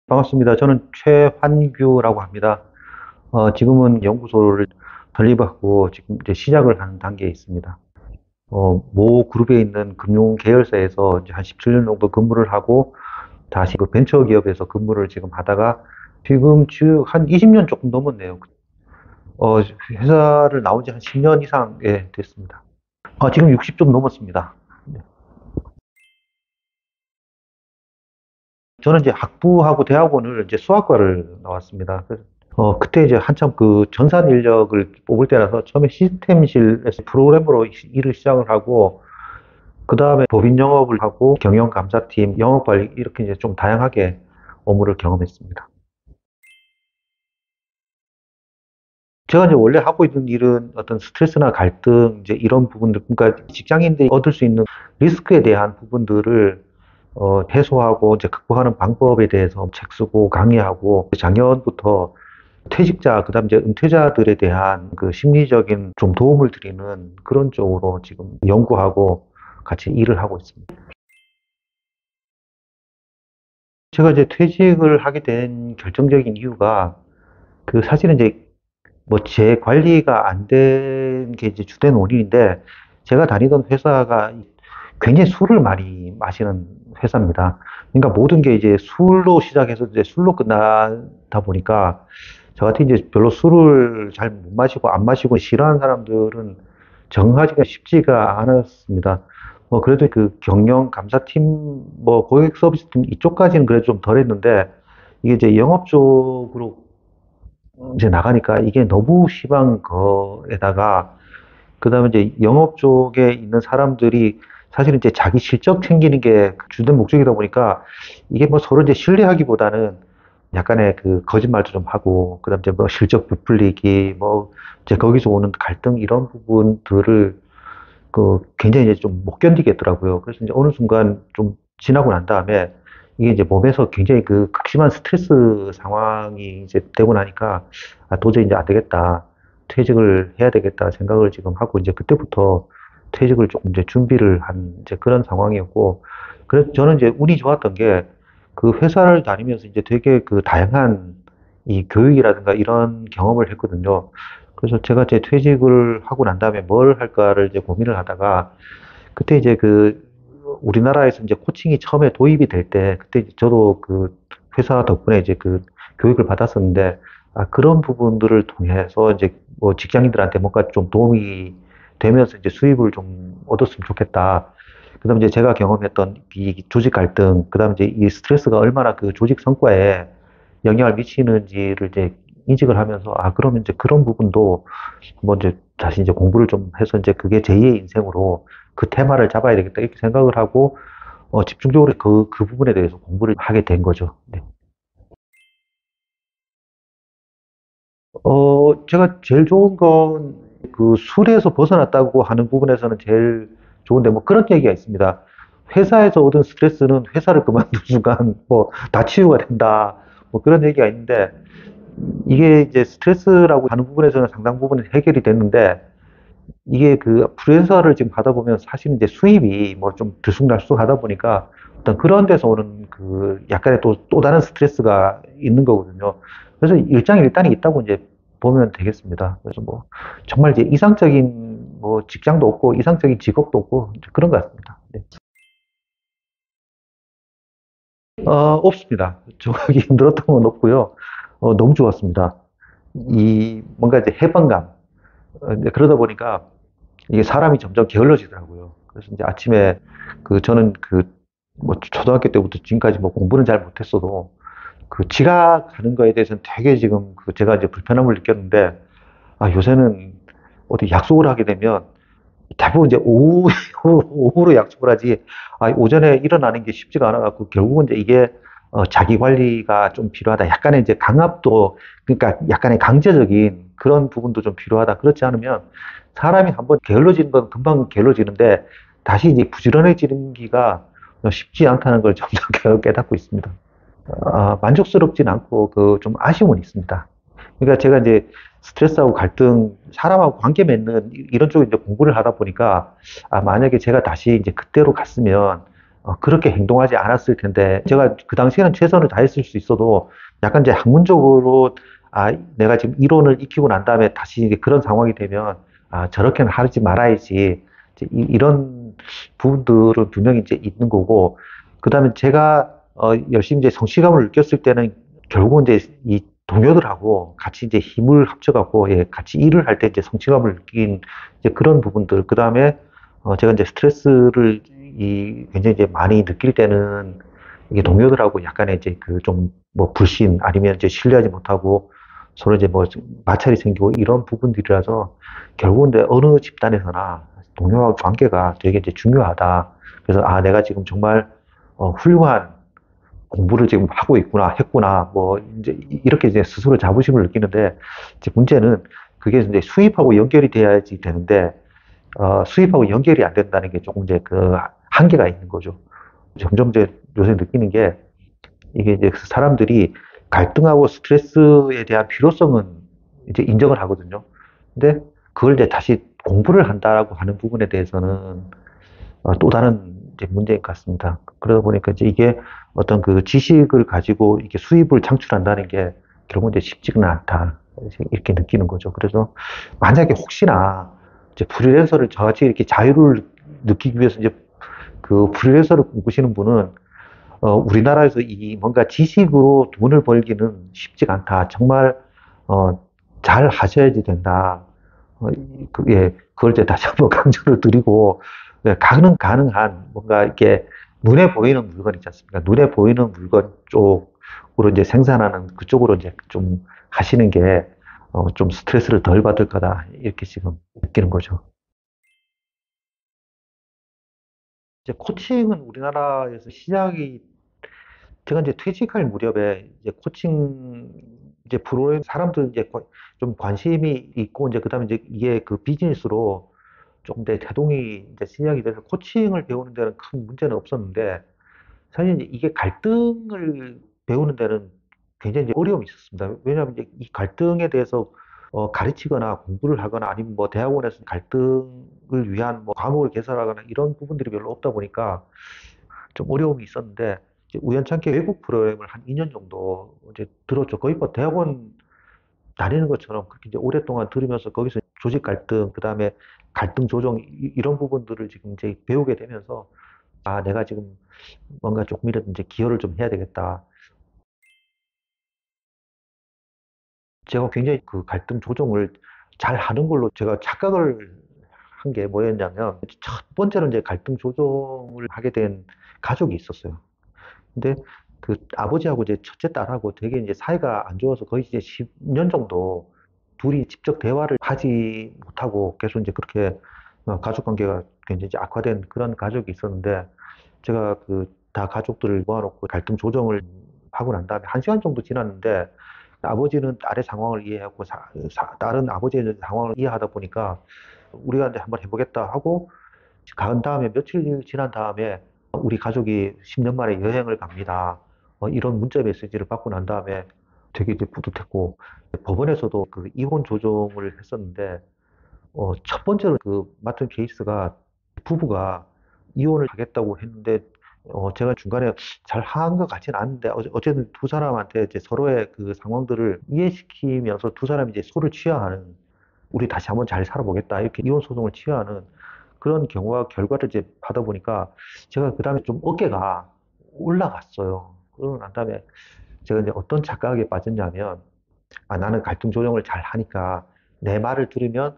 반갑습니다. 저는 최환규라고 합니다. 지금은 연구소를 설립하고 지금 이제 시작을 하는 단계에 있습니다. 모 그룹에 있는 금융 계열사에서 이제 한 17년 정도 근무를 하고 다시 그 벤처기업에서 근무를 지금 하다가 지금 한 20년 조금 넘었네요. 어, 회사를 나온 지 한 10년 이상 됐습니다. 지금 60 좀 넘었습니다. 네. 저는 이제 학부하고 대학원을 이제 수학과를 나왔습니다. 그때 이제 한참 그 전산 인력을 뽑을 때라서 처음에 시스템실에서 프로그래머로 일을 시작을 하고, 그 다음에 법인 영업을 하고 경영감사팀, 영업관리 이렇게 이제 좀 다양하게 업무를 경험했습니다. 제가 이제 원래 하고 있는 일은 어떤 스트레스나 갈등, 이제 이런 부분들, 그러니까 직장인들이 얻을 수 있는 리스크에 대한 부분들을 해소하고 이제 극복하는 방법에 대해서 책 쓰고 강의하고 작년부터 퇴직자, 그다음 이제 은퇴자들에 대한 그 심리적인 좀 도움을 드리는 그런 쪽으로 지금 연구하고 같이 일을 하고 있습니다. 제가 이제 퇴직을 하게 된 결정적인 이유가 그 사실은 이제 뭐 제 관리가 안 된 게 이제 주된 원인인데, 제가 다니던 회사가 굉장히 술을 많이 마시는 회사입니다. 그러니까 모든 게 이제 술로 시작해서 이제 술로 끝나다 보니까 저 같은 이제 별로 술을 잘 못 마시고 안 마시고 싫어하는 사람들은 정하기가 쉽지가 않았습니다. 뭐 그래도 그 경영 감사팀, 뭐 고객 서비스팀 이쪽까지는 그래도 좀 덜했는데, 이게 이제 영업 쪽으로 이제 나가니까 이게 너무 심한 거에다가, 그다음에 이제 영업 쪽에 있는 사람들이 사실은 이제 자기 실적 챙기는 게 주된 목적이다 보니까 이게 뭐 서로 이제 신뢰하기보다는 약간의 그 거짓말도 좀 하고, 그다음 이제 뭐 실적 부풀리기, 뭐 이제 거기서 오는 갈등 이런 부분들을 그 굉장히 이제 좀 못 견디겠더라고요. 그래서 이제 어느 순간 좀 지나고 난 다음에 이게 이제 몸에서 굉장히 그 극심한 스트레스 상황이 이제 되고 나니까 도저히 이제 안 되겠다. 퇴직을 해야 되겠다 생각을 지금 하고, 이제 그때부터 퇴직을 조금 이제 준비를 한 이제 그런 상황이었고, 그래서 저는 이제 운이 좋았던 게 그 회사를 다니면서 이제 되게 그 다양한 이 교육이라든가 이런 경험을 했거든요. 그래서 제가 제 퇴직을 하고 난 다음에 뭘 할까를 이제 고민을 하다가, 그때 이제 그 우리나라에서 이제 코칭이 처음에 도입이 될 때, 그때 이제 저도 그 회사 덕분에 이제 그 교육을 받았었는데, 그런 부분들을 통해서 이제 뭐 직장인들한테 뭔가 좀 도움이 되면서 이제 수입을 좀 얻었으면 좋겠다. 그다음 이제 제가 경험했던 이 조직 갈등, 그다음 이제 이 스트레스가 얼마나 그 조직 성과에 영향을 미치는지를 이제 인식을 하면서, 그러면 이제 그런 부분도 뭐 이제 다시 이제 공부를 좀 해서 이제 그게 제2의 인생으로 그 테마를 잡아야 되겠다 이렇게 생각을 하고, 집중적으로 그 부분에 대해서 공부를 하게 된 거죠. 네. 제가 제일 좋은 건 그 술에서 벗어났다고 하는 부분에서는 제일 좋은데, 뭐 그런 얘기가 있습니다. 회사에서 얻은 스트레스는 회사를 그만둔 순간 뭐 다 치유가 된다. 뭐 그런 얘기가 있는데, 이게 이제 스트레스라고 하는 부분에서는 상당 부분 해결이 됐는데, 이게 그 프리랜서를 지금 하다 보면 사실 이제 수입이 뭐 좀 들쑥날쑥 하다 보니까 어떤 그런 데서 오는 그 약간의 또 다른 스트레스가 있는 거거든요. 그래서 일장일단이 있다고 이제 보면 되겠습니다. 그래서 뭐 정말 이제 이상적인 뭐 직장도 없고 이상적인 직업도 없고 이제 그런 것 같습니다. 네. 없습니다. 정하기 힘들었던 건 없고요. 너무 좋았습니다. 이 뭔가 이제 해방감. 이제 그러다 보니까 이게 사람이 점점 게을러지더라고요. 그래서 이제 아침에 저는 뭐 초등학교 때부터 지금까지 뭐 공부는 잘 못했어도 그 지각하는 거에 대해서는 되게 지금 제가 이제 불편함을 느꼈는데, 요새는 어디 약속을 하게 되면 대부분 이제 오후로 약속을 하지, 오전에 일어나는 게 쉽지가 않아갖고 결국은 이제 이게 자기 관리가 좀 필요하다. 약간의 이제 강압도, 그러니까 약간의 강제적인 그런 부분도 좀 필요하다. 그렇지 않으면 사람이 한번 게을러지는 건 금방 게을러지는데 다시 이제 부지런해지는 기가 쉽지 않다는 걸 점점 깨닫고 있습니다. 만족스럽진 않고 그 좀 아쉬움은 있습니다. 그러니까 제가 이제 스트레스하고 갈등, 사람하고 관계 맺는 이런 쪽에 이제 공부를 하다 보니까, 만약에 제가 다시 이제 그때로 갔으면 그렇게 행동하지 않았을 텐데, 제가 그 당시에는 최선을 다했을 수 있어도, 약간 이제 학문적으로, 내가 지금 이론을 익히고 난 다음에 다시 이제 그런 상황이 되면, 저렇게는 하지 말아야지. 이제 이런 부분들은 분명히 이제 있는 거고, 그 다음에 제가, 열심히 이제 성취감을 느꼈을 때는, 결국은 이제 이 동료들하고 같이 이제 힘을 합쳐갖고, 예, 같이 일을 할 때 이제 성취감을 느낀 이제 그런 부분들, 그 다음에 제가 이제 스트레스를 굉장히 이제 많이 느낄 때는 이게 동료들하고 약간의 이제 그 좀 뭐 불신 아니면 이제 신뢰하지 못하고 서로 이제 뭐 마찰이 생기고 이런 부분들이라서 결국은 이제 어느 집단에서나 동료와 관계가 되게 이제 중요하다. 그래서 내가 지금 정말 훌륭한 공부를 지금 하고 있구나, 했구나, 뭐 이제 이렇게 이제 스스로 자부심을 느끼는데 이제 문제는 그게 이제 수입하고 연결이 돼야지 되는데 수입하고 연결이 안 된다는 게 조금 이제 그 한계가 있는 거죠. 점점 이제 요새 느끼는 게 이게 이제 사람들이 갈등하고 스트레스에 대한 필요성은 이제 인정을 하거든요. 근데 그걸 이제 다시 공부를 한다라고 하는 부분에 대해서는 또 다른 이제 문제인 것 같습니다. 그러다 보니까 이제 이게 어떤 그 지식을 가지고 이게 수입을 창출한다는 게 결국 이제 쉽지는 않다. 이렇게 느끼는 거죠. 그래서 만약에 혹시나 이제 프리랜서를 저같이 이렇게 자유를 느끼기 위해서 이제 그 프리랜서를 꿈꾸시는 분은 우리나라에서 이 뭔가 지식으로 돈을 벌기는 쉽지가 않다. 정말 어, 잘 하셔야지 된다. 예, 그걸 이제 다시 한번 강조를 드리고 예, 가능한 뭔가 이렇게 눈에 보이는 물건 있지 않습니까? 눈에 보이는 물건 쪽으로 이제 생산하는 그쪽으로 이제 좀 하시는 게 좀 스트레스를 덜 받을 거다. 이렇게 지금 느끼는 거죠. 이제 코칭은 우리나라에서 시작이 제가 이제 퇴직할 무렵에 이제 코칭 이제 프로에 사람들 이제 좀 관심이 있고 이제 그다음에 이제 이게 그 비즈니스로 조금 더 대동이 이제 시작이 돼서 코칭을 배우는 데는 큰 문제는 없었는데 사실 이제 이게 갈등을 배우는 데는 굉장히 이제 어려움이 있었습니다. 왜냐하면 이제 이 갈등에 대해서 가르치거나 공부를 하거나 아니면 뭐 대학원에서 갈등을 위한 뭐 과목을 개설하거나 이런 부분들이 별로 없다 보니까 좀 어려움이 있었는데 이제 우연찮게 외국 프로그램을 한 2년 정도 이제 들었죠. 거의 뭐 대학원 다니는 것처럼 그렇게 이제 오랫동안 들으면서 거기서 조직 갈등, 그 다음에 갈등 조정 런 부분들을 지금 이제 배우게 되면서 내가 지금 뭔가 조금이라도 이제 기여를 좀 해야 되겠다. 제가 굉장히 그 갈등 조정을 잘 하는 걸로 제가 착각을 한 게 뭐였냐면 첫 번째로 이제 갈등 조정을 하게 된 가족이 있었어요. 근데 그 아버지하고 이제 첫째 딸하고 되게 이제 사이가 안 좋아서 거의 이제 10년 정도 둘이 직접 대화를 하지 못하고 계속 이제 그렇게 가족 관계가 굉장히 이제 악화된 그런 가족이 있었는데 제가 그 다 가족들을 모아놓고 갈등 조정을 하고 난 다음에 1시간 정도 지났는데 아버지는 딸의 상황을 이해하고 딸은 아버지의 상황을 이해하다 보니까 우리가 이제 한번 해보겠다 하고 간 다음에 며칠 지난 다음에 우리 가족이 10년 만에 여행을 갑니다. 이런 문자 메시지를 받고 난 다음에 되게 이제 뿌듯했고 법원에서도 그 이혼 조정을 했었는데 첫 번째로 그 맡은 케이스가 부부가 이혼을 하겠다고 했는데 제가 중간에 잘 한 것 같지는 않은데 어쨌든 두 사람한테 이제 서로의 그 상황들을 이해시키면서 두 사람이 이제 소를 취하하는 우리 다시 한번 잘 살아보겠다 이렇게 이혼 소송을 취하하는 그런 경우와 결과를 이제 하다 보니까 제가 그 다음에 좀 어깨가 올라갔어요. 그러고 난 다음에 제가 이제 어떤 착각에 빠졌냐면 나는 갈등 조정을 잘 하니까 내 말을 들으면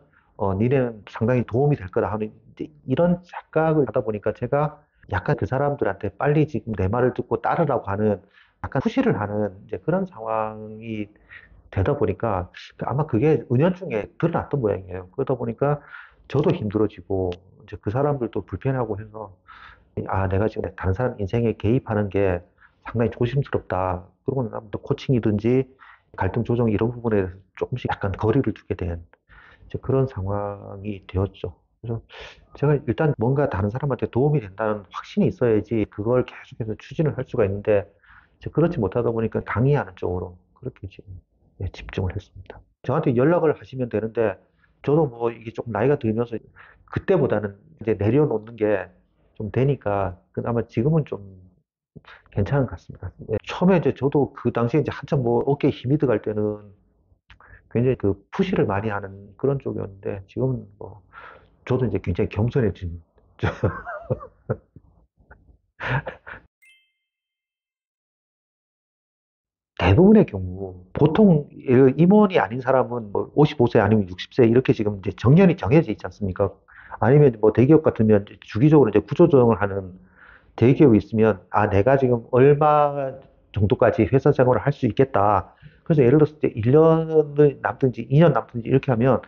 니네는 상당히 도움이 될 거다 하는 이제 이런 착각을 하다 보니까 제가 약간 그 사람들한테 빨리 지금 내 말을 듣고 따르라고 하는 약간 푸시를 하는 이제 그런 상황이 되다 보니까 아마 그게 은연중에 드러났던 모양이에요. 그러다 보니까 저도 힘들어지고 이제 그 사람들도 불편하고 해서 내가 지금 다른 사람 인생에 개입하는 게 상당히 조심스럽다. 그러고 나면 또 코칭이든지 갈등 조정 이런 부분에 대해서 조금씩 약간 거리를 두게 된 이제 그런 상황이 되었죠. 그래서 제가 일단 뭔가 다른 사람한테 도움이 된다는 확신이 있어야지 그걸 계속해서 추진을 할 수가 있는데 이제 그렇지 못하다 보니까 강의하는 쪽으로 그렇게 지금 집중을 했습니다. 저한테 연락을 하시면 되는데 저도 뭐 이게 조금 나이가 들면서 그때보다는 이제 내려놓는 게 좀 되니까 그나마 지금은 좀 괜찮은 것 같습니다. 예, 처음에 이제 저도 그 당시에 이제 한참 뭐 어깨에 힘이 들어갈 때는 굉장히 그 푸시를 많이 하는 그런 쪽이었는데 지금은 뭐 저도 이제 굉장히 겸손해진 대부분의 경우 보통 임원이 아닌 사람은 뭐 55세 아니면 60세 이렇게 지금 이제 정년이 정해져 있지 않습니까? 아니면 뭐 대기업 같으면 주기적으로 이제 구조조정을 하는 대기업이 있으면 아 내가 지금 얼마 정도까지 회사 생활을 할 수 있겠다. 그래서 예를 들어서 이제 1년을 남든지 2년 남든지 이렇게 하면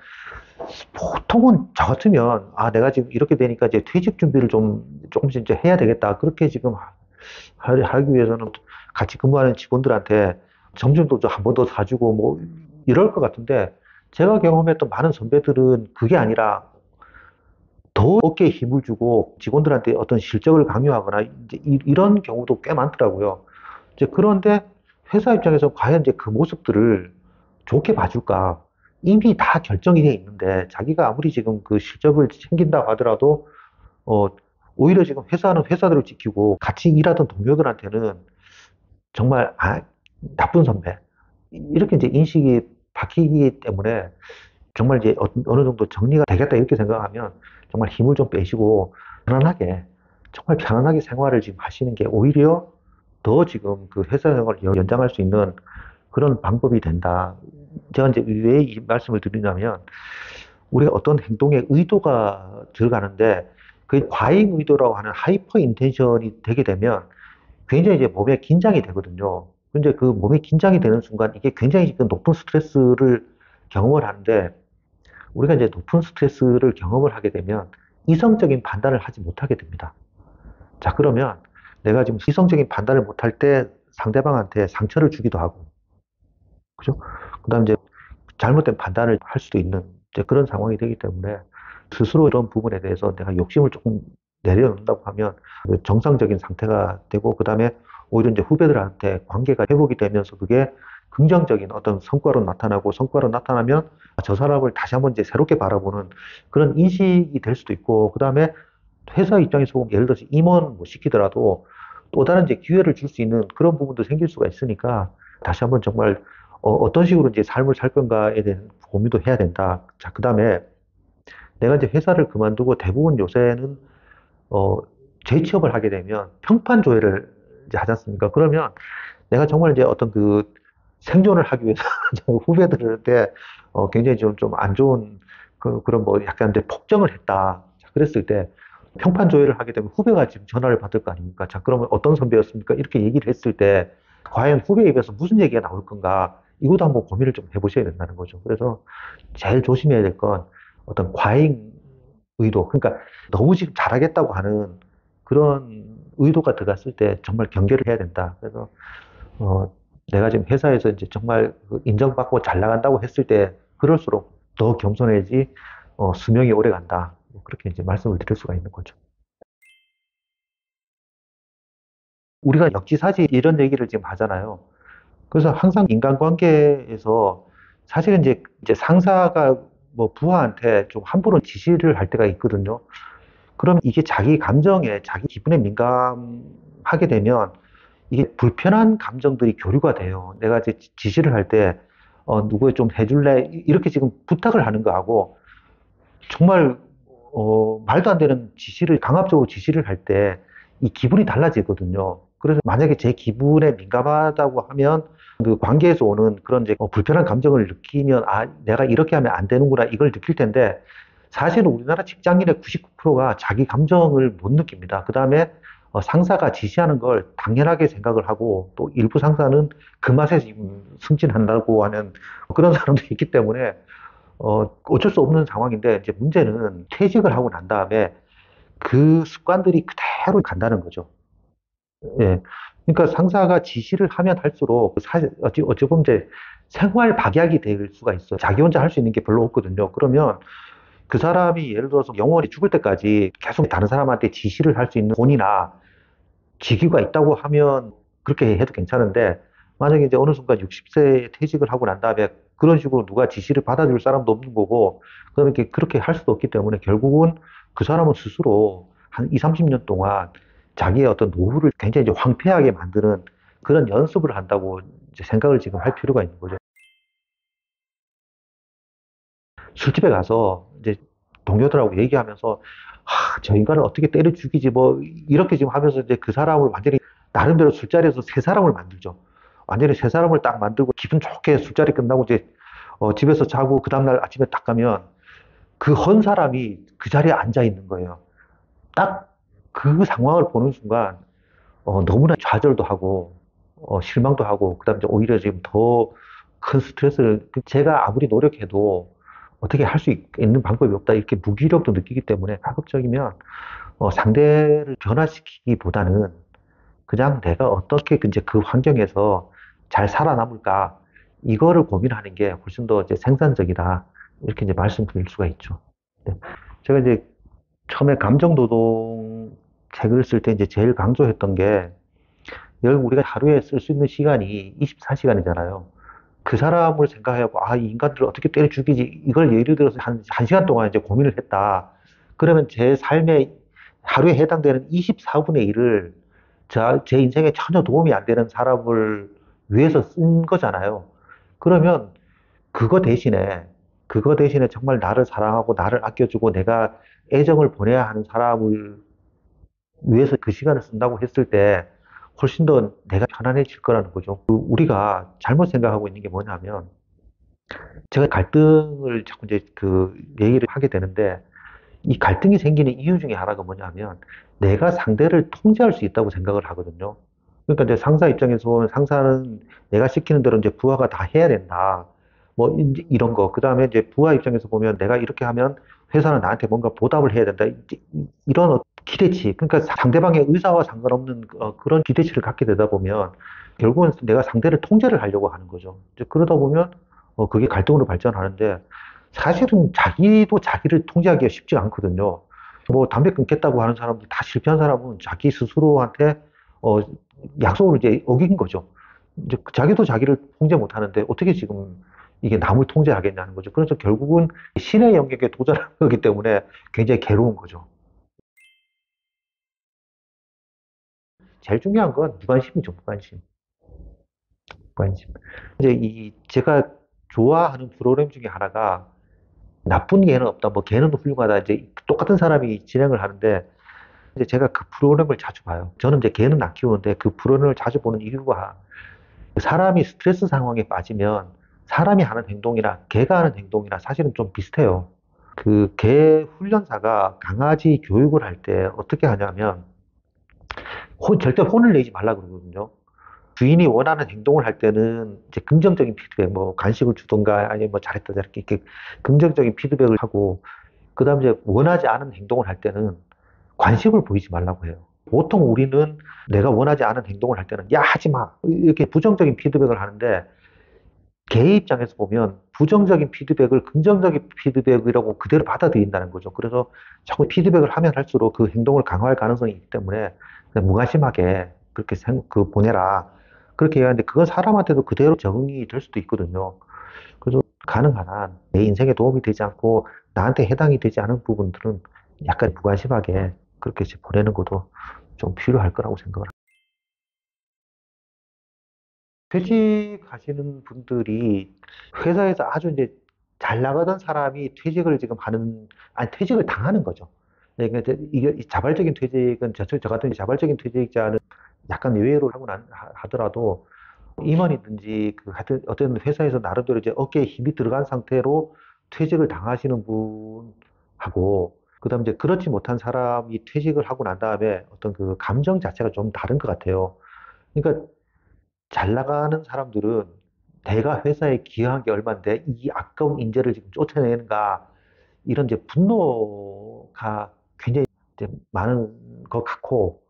보통은 저 같으면 아 내가 지금 이렇게 되니까 이제 퇴직 준비를 좀 조금씩 이제 해야 되겠다. 그렇게 지금 하기 위해서는 같이 근무하는 직원들한테 점심도 한 번 더 사주고 뭐 이럴 것 같은데 제가 경험했던 많은 선배들은 그게 아니라 더 어깨에 힘을 주고 직원들한테 어떤 실적을 강요하거나 이제 이런 경우도 꽤 많더라고요. 이제 그런데 회사 입장에서 과연 이제 그 모습들을 좋게 봐줄까? 이미 다 결정이 돼 있는데 자기가 아무리 지금 그 실적을 챙긴다고 하더라도 어 오히려 지금 회사는 회사대로 지키고 같이 일하던 동료들한테는 정말 나쁜 선배 이렇게 이제 인식이 바뀌기 때문에 정말 이제 어느 정도 정리가 되겠다 이렇게 생각하면 정말 힘을 좀 빼시고 편안하게 정말 편안하게 생활을 지금 하시는 게 오히려 더 지금 그 회사 생활을 연장할 수 있는 그런 방법이 된다. 제가 이제 왜 이 말씀을 드리냐면 우리가 어떤 행동에 의도가 들어가는데 그 과잉 의도라고 하는 하이퍼 인텐션이 되게 되면 굉장히 이제 몸에 긴장이 되거든요. 근데 그 몸에 긴장이 되는 순간 이게 굉장히 그 높은 스트레스를 경험을 하는데 우리가 이제 높은 스트레스를 경험을 하게 되면 이성적인 판단을 하지 못하게 됩니다. 자, 그러면 내가 지금 이성적인 판단을 못할 때 상대방한테 상처를 주기도 하고, 그죠? 그 다음에 이제 잘못된 판단을 할 수도 있는 이제 그런 상황이 되기 때문에 스스로 이런 부분에 대해서 내가 욕심을 조금 내려놓는다고 하면 그 정상적인 상태가 되고, 그 다음에 오히려 이제 후배들한테 관계가 회복이 되면서 그게 긍정적인 어떤 성과로 나타나고 성과로 나타나면 저 사람을 다시 한번 이제 새롭게 바라보는 그런 인식이 될 수도 있고, 그 다음에 회사 입장에서 보면 예를 들어서 임원 뭐 시키더라도 또 다른 이제 기회를 줄 수 있는 그런 부분도 생길 수가 있으니까 다시 한번 정말 떤 식으로 이제 삶을 살 건가에 대한 고민도 해야 된다. 자, 그 다음에 내가 이제 회사를 그만두고 대부분 요새는 어, 재취업을 하게 되면 평판 조회를 이제 하지 않습니까? 그러면 내가 정말 이제 어떤 그 생존을 하기 위해서 후배들한테 굉장히 좀 안 좋은 그런 뭐 약간 이제 폭정을 했다. 자, 그랬을 때 평판 조회를 하게 되면 후배가 지금 전화를 받을 거 아닙니까? 자, 그러면 어떤 선배였습니까? 이렇게 얘기를 했을 때 과연 후배 입에서 무슨 얘기가 나올 건가? 이것도 한번 고민을 좀 해보셔야 된다는 거죠. 그래서 제일 조심해야 될 건 어떤 과잉 의도, 그러니까 너무 지금 잘하겠다고 하는 그런 의도가 들어갔을 때 정말 경계를 해야 된다. 그래서 어, 내가 지금 회사에서 이제 정말 그 인정받고 잘 나간다고 했을 때 그럴수록 더 겸손해지 수명이 오래 간다. 뭐 그렇게 이제 말씀을 드릴 수가 있는 거죠. 우리가 역지사지 이런 얘기를 지금 하잖아요. 그래서 항상 인간관계에서 사실은 이제 상사가 뭐 부하한테 좀 함부로 지시를 할 때가 있거든요. 그럼 이게 자기 감정에, 자기 기분에 민감하게 되면 이게 불편한 감정들이 교류가 돼요. 내가 이제 지시를 할 때, 누구 좀 해줄래? 이렇게 지금 부탁을 하는 거하고, 정말, 말도 안 되는 지시를, 강압적으로 지시를 할 때, 이 기분이 달라지거든요. 그래서 만약에 제 기분에 민감하다고 하면, 그 관계에서 오는 그런 이제 불편한 감정을 느끼면, 아, 내가 이렇게 하면 안 되는구나, 이걸 느낄 텐데, 사실은 우리나라 직장인의 99%가 자기 감정을 못 느낍니다. 그 다음에 상사가 지시하는 걸 당연하게 생각을 하고 또 일부 상사는 그 맛에 지금 승진한다고 하는 그런 사람도 있기 때문에 어쩔 수 없는 상황인데 이제 문제는 퇴직을 하고 난 다음에 그 습관들이 그대로 간다는 거죠. 예. 그러니까 상사가 지시를 하면 할수록 사실 어찌 보면 이제 생활 박약이 될 수가 있어요. 자기 혼자 할 수 있는 게 별로 없거든요. 그러면 그 사람이 예를 들어서 영원히 죽을 때까지 계속 다른 사람한테 지시를 할 수 있는 돈이나 직위가 있다고 하면 그렇게 해도 괜찮은데 만약에 이제 어느 순간 60세에 퇴직을 하고 난 다음에 그런 식으로 누가 지시를 받아줄 사람도 없는 거고 그러면 그렇게 할 수도 없기 때문에 결국은 그 사람은 스스로 한 2, 30년 동안 자기의 어떤 노후를 굉장히 이제 황폐하게 만드는 그런 연습을 한다고 이제 생각을 지금 할 필요가 있는 거죠. 술집에 가서 이제 동료들하고 얘기하면서 저 인간을 어떻게 때려 죽이지 뭐 이렇게 지금 하면서 이제 그 사람을 완전히 나름대로 술자리에서 세 사람을 만들죠. 완전히 세 사람을 딱 만들고 기분 좋게 술자리 끝나고 이제 집에서 자고 그 다음날 아침에 딱 가면 그 헌 사람이 그 자리에 앉아 있는 거예요. 딱 그 상황을 보는 순간 너무나 좌절도 하고 실망도 하고 그다음에 이제 오히려 지금 더 큰 스트레스를 제가 아무리 노력해도 어떻게 할 수 있는 방법이 없다 이렇게 무기력도 느끼기 때문에 가급적이면 상대를 변화시키기보다는 그냥 내가 어떻게 이제 그 환경에서 잘 살아남을까 이거를 고민하는 게 훨씬 더 이제 생산적이다 이렇게 이제 말씀드릴 수가 있죠. 네. 제가 이제 처음에 감정노동 책을 쓸 때 이제 제일 강조했던 게 결국 우리가 하루에 쓸 수 있는 시간이 24시간이잖아요. 그 사람을 생각해보고, 이 인간들을 어떻게 때려 죽이지? 이걸 예를 들어서 한 시간 동안 이제 고민을 했다. 그러면 제 삶에 하루에 해당되는 24분의 1을 제 인생에 전혀 도움이 안 되는 사람을 위해서 쓴 거잖아요. 그러면 그거 대신에, 그거 대신에 정말 나를 사랑하고 나를 아껴주고 내가 애정을 보내야 하는 사람을 위해서 그 시간을 쓴다고 했을 때 훨씬 더 내가 편안해질 거라는 거죠. 우리가 잘못 생각하고 있는 게 뭐냐면 제가 갈등을 자꾸 이제 그 얘기를 하게 되는데 이 갈등이 생기는 이유 중에 하나가 뭐냐면 내가 상대를 통제할 수 있다고 생각을 하거든요. 그러니까 이제 상사 입장에서 보면 상사는 내가 시키는 대로 이제 부하가 다 해야 된다. 뭐 이제 이런 거. 그다음에 이제 부하 입장에서 보면 내가 이렇게 하면 회사는 나한테 뭔가 보답을 해야 된다. 이런 기대치. 그러니까 상대방의 의사와 상관없는 그런 기대치를 갖게 되다 보면 결국은 내가 상대를 통제를 하려고 하는 거죠. 이제 그러다 보면 그게 갈등으로 발전하는데 사실은 자기도 자기를 통제하기가 쉽지 않거든요. 뭐 담배 끊겠다고 하는 사람들 다 실패한 사람은 자기 스스로한테 어, 약속을 이제 어긴 거죠. 이제 자기도 자기를 통제 못 하는데 어떻게 지금 이게 남을 통제하겠냐는 거죠. 그래서 결국은 신의 영역에 도전하는 거기 때문에 굉장히 괴로운 거죠. 제일 중요한 건 무관심이죠, 무관심. 무관심. 이제 제가 좋아하는 프로그램 중에 하나가 나쁜 개는 없다, 뭐 개는 훌륭하다, 이제 똑같은 사람이 진행을 하는데 이제 제가 그 프로그램을 자주 봐요. 저는 이제 개는 안 키우는데 그 프로그램을 자주 보는 이유가 사람이 스트레스 상황에 빠지면 사람이 하는 행동이나 개가 하는 행동이나 사실은 좀 비슷해요. 그 개 훈련사가 강아지 교육을 할 때 어떻게 하냐면 절대 혼을 내지 말라 그러거든요. 주인이 원하는 행동을 할 때는 이제 긍정적인 피드백, 뭐 간식을 주던가 아니면 뭐 잘했다 저렇게 이렇게 긍정적인 피드백을 하고 그다음에 이제 원하지 않은 행동을 할 때는 관심을 보이지 말라고 해요. 보통 우리는 내가 원하지 않은 행동을 할 때는 야 하지 마 이렇게 부정적인 피드백을 하는데 개 입장에서 보면 부정적인 피드백을 긍정적인 피드백이라고 그대로 받아들인다는 거죠. 그래서 자꾸 피드백을 하면 할수록 그 행동을 강화할 가능성이 있기 때문에 그냥 무관심하게 그렇게 보내라. 그렇게 해야 하는데 그건 사람한테도 그대로 적응이 될 수도 있거든요. 그래서 가능한 한 내 인생에 도움이 되지 않고 나한테 해당이 되지 않은 부분들은 약간 무관심하게 그렇게 이제 보내는 것도 좀 필요할 거라고 생각을 합니다. 퇴직하시는 분들이 회사에서 아주 이제 잘 나가던 사람이 퇴직을 지금 아니, 퇴직을 당하는 거죠. 네, 그러니까 이게 이 자발적인 퇴직은, 저 같은 자발적인 퇴직자는 약간 예외로 하더라도 임원이든지 하여튼 어떤 회사에서 나름대로 이제 어깨에 힘이 들어간 상태로 퇴직을 당하시는 분하고 그다음 이제 그렇지 못한 사람이 퇴직을 하고 난 다음에 어떤 그 감정 자체가 좀 다른 것 같아요. 그러니까 잘 나가는 사람들은 내가 회사에 기여한 게 얼만데 이 아까운 인재를 지금 쫓아내는가 이런 이제 분노가 굉장히 이제 많은 것 같고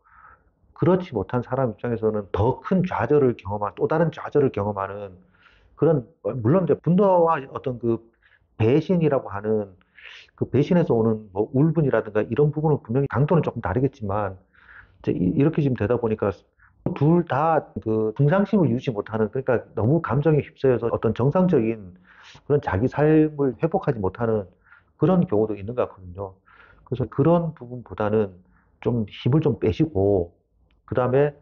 그렇지 못한 사람 입장에서는 더 큰 좌절을 경험한 또 다른 좌절을 경험하는 그런 물론 이제 분노와 어떤 그 배신이라고 하는 그 배신에서 오는 뭐 울분이라든가 이런 부분은 분명히 강도는 조금 다르겠지만 이제 이렇게 지금 되다 보니까 둘 다 그 평상심을 유지 못하는 그러니까 너무 감정에 휩싸여서 어떤 정상적인 그런 자기 삶을 회복하지 못하는 그런 경우도 있는 것 같거든요. 그래서 그런 부분보다는 좀 힘을 좀 빼시고, 그 다음에,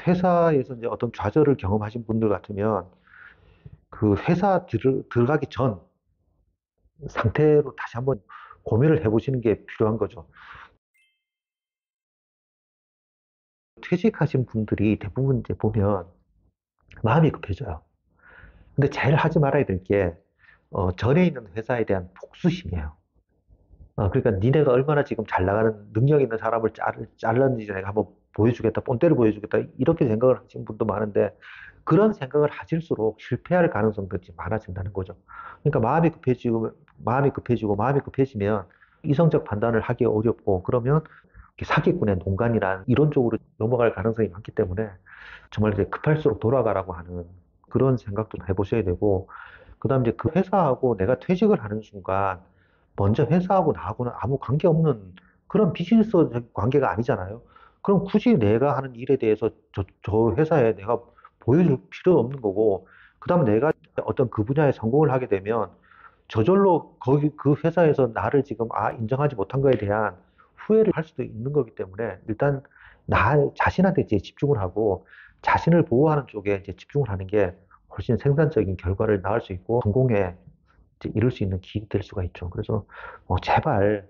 회사에서 이제 어떤 좌절을 경험하신 분들 같으면, 그 회사 들어가기 전 상태로 다시 한번 고민을 해보시는 게 필요한 거죠. 퇴직하신 분들이 대부분 이제 보면 마음이 급해져요. 근데 제일 하지 말아야 될 게, 전에 있는 회사에 대한 복수심이에요. 그러니까 니네가 얼마나 지금 잘 나가는 능력 있는 사람을 잘랐는지 내가 한번 보여주겠다, 본때를 보여주겠다, 이렇게 생각을 하시는 분도 많은데, 그런 생각을 하실수록 실패할 가능성들이 많아진다는 거죠. 그러니까 마음이 급해지면 이성적 판단을 하기 어렵고, 그러면 사기꾼의 농간이란 이런 쪽으로 넘어갈 가능성이 많기 때문에 정말 이제 급할수록 돌아가라고 하는 그런 생각도 해보셔야 되고, 그 다음 이제 그 회사하고 내가 퇴직을 하는 순간 먼저 회사하고 나하고는 아무 관계없는 그런 비즈니스 관계가 아니잖아요. 그럼 굳이 내가 하는 일에 대해서 저 회사에 내가 보여줄 필요 없는 거고, 그 다음에 내가 어떤 그 분야에 성공을 하게 되면 저절로 거기 그 회사에서 나를 지금 인정하지 못한 거에 대한 후회를 할 수도 있는 거기 때문에 일단 나 자신한테 이제 집중을 하고 자신을 보호하는 쪽에 이제 집중을 하는 게 훨씬 생산적인 결과를 낳을 수 있고 성공에 이제 이룰 수 있는 기회가 될 수가 있죠. 그래서 제발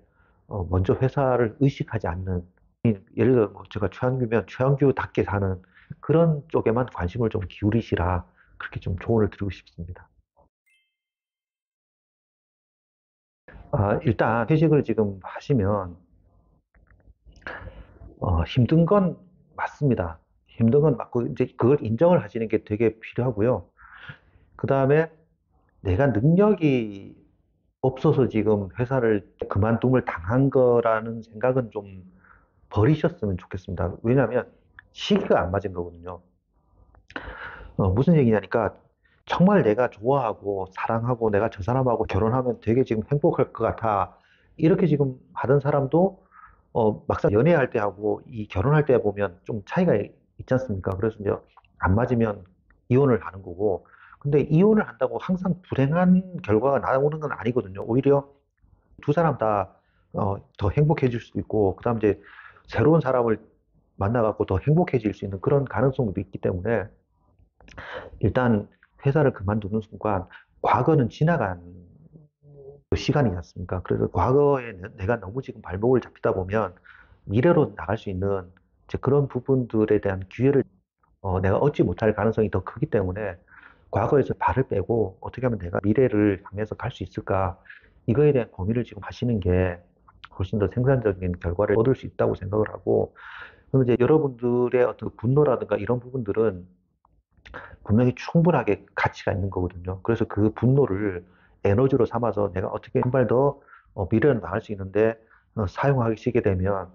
먼저 회사를 의식하지 않는 예를 들어 뭐 제가 최한규면 최한규답게 사는 그런 쪽에만 관심을 좀 기울이시라 그렇게 좀 조언을 드리고 싶습니다. 일단 퇴직을 지금 하시면 힘든 건 맞습니다. 힘든 건 맞고 이제 그걸 인정을 하시는 게 되게 필요하고요. 그 다음에 내가 능력이 없어서 지금 회사를 그만둠을 당한 거라는 생각은 좀 버리셨으면 좋겠습니다. 왜냐하면 시기가 안 맞은 거거든요. 무슨 얘기냐니까 정말 내가 좋아하고 사랑하고 내가 저 사람하고 결혼하면 되게 지금 행복할 것 같아. 이렇게 지금 하던 사람도 막상 연애할 때 하고 이 결혼할 때 보면 좀 차이가 있지 않습니까? 그래서 이제 안 맞으면 이혼을 하는 거고. 근데 이혼을 한다고 항상 불행한 결과가 나오는 건 아니거든요. 오히려 두 사람 다 더 행복해질 수도 있고, 그다음 이제 새로운 사람을 만나갖고 더 행복해질 수 있는 그런 가능성도 있기 때문에 일단 회사를 그만두는 순간 과거는 지나간 시간이지 않습니까? 그래서 과거에 내가 너무 지금 발목을 잡히다 보면 미래로 나갈 수 있는 이제 그런 부분들에 대한 기회를 내가 얻지 못할 가능성이 더 크기 때문에 과거에서 발을 빼고 어떻게 하면 내가 미래를 향해서 갈 수 있을까? 이거에 대한 고민을 지금 하시는 게 훨씬 더 생산적인 결과를 얻을 수 있다고 생각을 하고, 그럼 이제 여러분들의 어떤 분노라든가 이런 부분들은 분명히 충분하게 가치가 있는 거거든요. 그래서 그 분노를 에너지로 삼아서 내가 어떻게 한 발 더 미래를 나갈 수 있는데 사용하시게 되면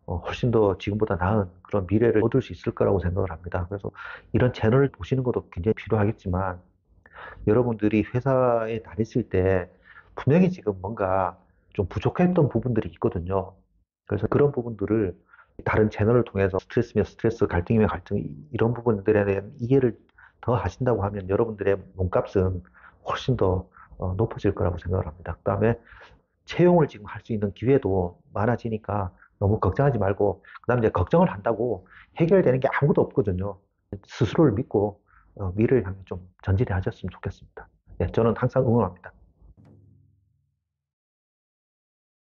훨씬 더 지금보다 나은 그런 미래를 얻을 수 있을 거라고 생각을 합니다. 그래서 이런 채널을 보시는 것도 굉장히 필요하겠지만 여러분들이 회사에 다녔을 때 분명히 지금 뭔가 좀 부족했던 부분들이 있거든요. 그래서 그런 부분들을 다른 채널을 통해서 스트레스면 스트레스, 갈등이면 갈등, 이런 부분들에 대한 이해를 더 하신다고 하면 여러분들의 몸값은 훨씬 더 높아질 거라고 생각을 합니다. 그 다음에 채용을 지금 할 수 있는 기회도 많아지니까 너무 걱정하지 말고, 그 다음에 이제 걱정을 한다고 해결되는 게 아무것도 없거든요. 스스로를 믿고 미래를 향해 좀 전진해 하셨으면 좋겠습니다. 네, 저는 항상 응원합니다.